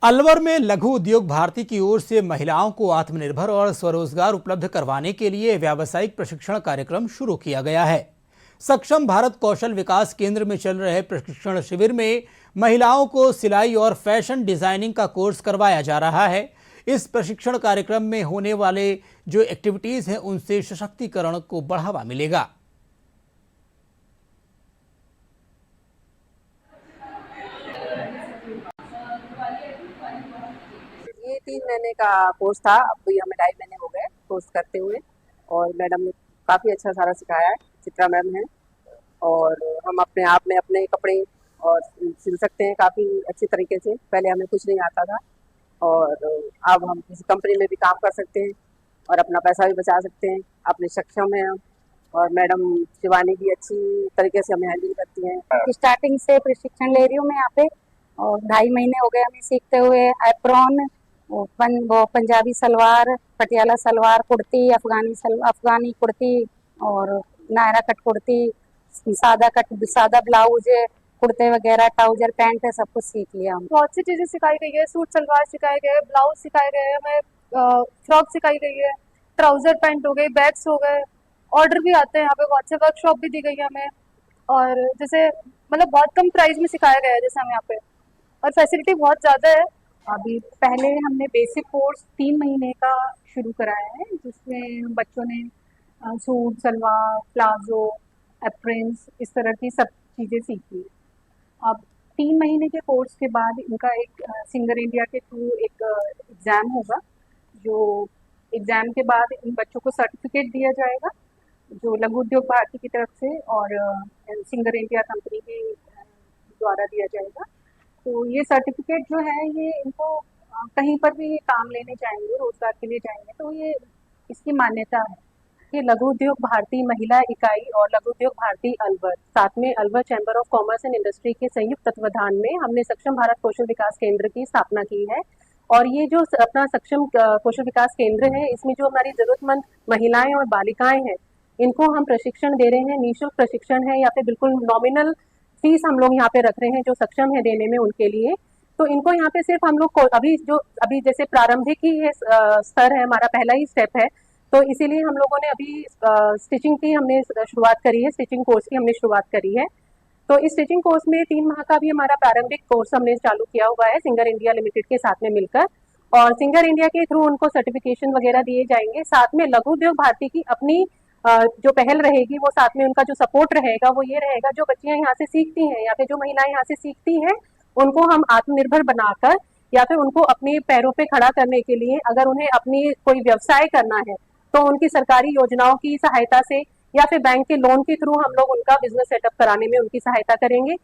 अलवर में लघु उद्योग भारती की ओर से महिलाओं को आत्मनिर्भर और स्वरोजगार उपलब्ध करवाने के लिए व्यावसायिक प्रशिक्षण कार्यक्रम शुरू किया गया है। सक्षम भारत कौशल विकास केंद्र में चल रहे प्रशिक्षण शिविर में महिलाओं को सिलाई और फैशन डिजाइनिंग का कोर्स करवाया जा रहा है। इस प्रशिक्षण कार्यक्रम में होने वाले जो एक्टिविटीज हैं उनसे सशक्तिकरण को बढ़ावा मिलेगा। ये 3 महीने का कोर्स था। अभी हमें 2.5 महीने हो गए कोर्स करते हुए और मैडम ने काफ़ी अच्छा सारा सिखाया है। चित्रा मैम है और हम अपने आप में अपने कपड़े और सिल सकते हैं काफ़ी अच्छे तरीके से। पहले हमें कुछ नहीं आता था और अब हम किसी कंपनी में भी काम कर सकते हैं और अपना पैसा भी बचा सकते हैं। अपने सक्षम हैं हम और मैडम शिवानी भी अच्छी तरीके से हमें हैंडल करती हैं। स्टार्टिंग से प्रशिक्षण ले रही हूँ मैं यहाँ पे और 2.5 महीने हो गए हमें सीखते हुए। एप्रॉन, वो पंजाबी सलवार, पटियाला सलवार, कुर्ती, अफगानी कुर्ती और नायरा कट कुर्ती, सादा ब्लाउज, कुर्ते वगैरह, ट्राउजर पैंट है, सब कुछ सीख लिया हम। बहुत सी चीजें सिखाई गई है। सूट सलवार सिखाए गए, ब्लाउज सिखाए गए, हमें फ्रॉक सिखाई गई है, ट्राउजर पैंट हो गई, बैग्स हो गए। ऑर्डर भी आते हैं यहाँ पे, बहुत से वर्कशॉप भी दी गई है हमें और जैसे मतलब बहुत कम प्राइस में सिखाया गया है जैसे हम यहाँ पे, और फैसिलिटी बहुत ज़्यादा है। अभी पहले हमने बेसिक कोर्स 3 महीने का शुरू कराया है जिसमें बच्चों ने सूट सलवार, प्लाजो, एप्रन्स, इस तरह की सब चीज़ें सीखी। अब 3 महीने के कोर्स के बाद इनका एक सिंगर इंडिया के थ्रू एक एग्ज़ाम होगा, जो एग्ज़ाम के बाद इन बच्चों को सर्टिफिकेट दिया जाएगा जो लघु उद्योग भारती की तरफ से और सिंगर इंडिया कंपनी के द्वारा दिया जाएगा। तो ये सर्टिफिकेट जो है ये इनको कहीं पर भी काम लेने जाएंगे, रोजगार के लिए जाएंगे तो ये इसकी मान्यता है। ये लघु उद्योग भारती महिला इकाई और लघु उद्योग भारती अलवर, साथ में Alwar chamber of commerce and industry के संयुक्त तत्वाधान में हमने सक्षम भारत कौशल विकास केंद्र की स्थापना की है। और ये जो अपना सक्षम कौशल विकास केंद्र है, इसमें जो हमारी जरूरतमंद महिलाएं और बालिकाएं हैं, इनको हम प्रशिक्षण दे रहे हैं। निःशुल्क प्रशिक्षण है या फिर बिल्कुल नॉमिनल फीस हम लोग यहाँ पे रख रहे हैं जो सक्षम है देने में उनके लिए। तो इनको यहाँ पे सिर्फ हम लोग को अभी जैसे प्रारंभिक ही ये स्तर है, हमारा पहला ही स्टेप है, तो इसीलिए हम लोगों ने अभी स्टिचिंग की हमने शुरुआत करी है, स्टिचिंग कोर्स की हमने शुरुआत करी है। तो इस स्टिचिंग कोर्स में 3 माह का भी हमारा प्रारंभिक कोर्स हमने चालू किया हुआ है सिंगर इंडिया लिमिटेड के साथ में मिलकर, और सिंगर इंडिया के थ्रू उनको सर्टिफिकेशन वगैरह दिए जाएंगे। साथ में लघु उद्योग भारती की अपनी जो पहल रहेगी, वो साथ में उनका जो सपोर्ट रहेगा वो ये रहेगा, जो बच्चियां यहाँ से सीखती हैं या फिर जो महिलाएं यहाँ से सीखती हैं उनको हम आत्मनिर्भर बनाकर या फिर उनको अपने पैरों पे खड़ा करने के लिए अगर उन्हें अपनी कोई व्यवसाय करना है तो उनकी सरकारी योजनाओं की सहायता से या फिर बैंक के लोन के थ्रू हम लोग उनका बिजनेस सेटअप कराने में उनकी सहायता करेंगे।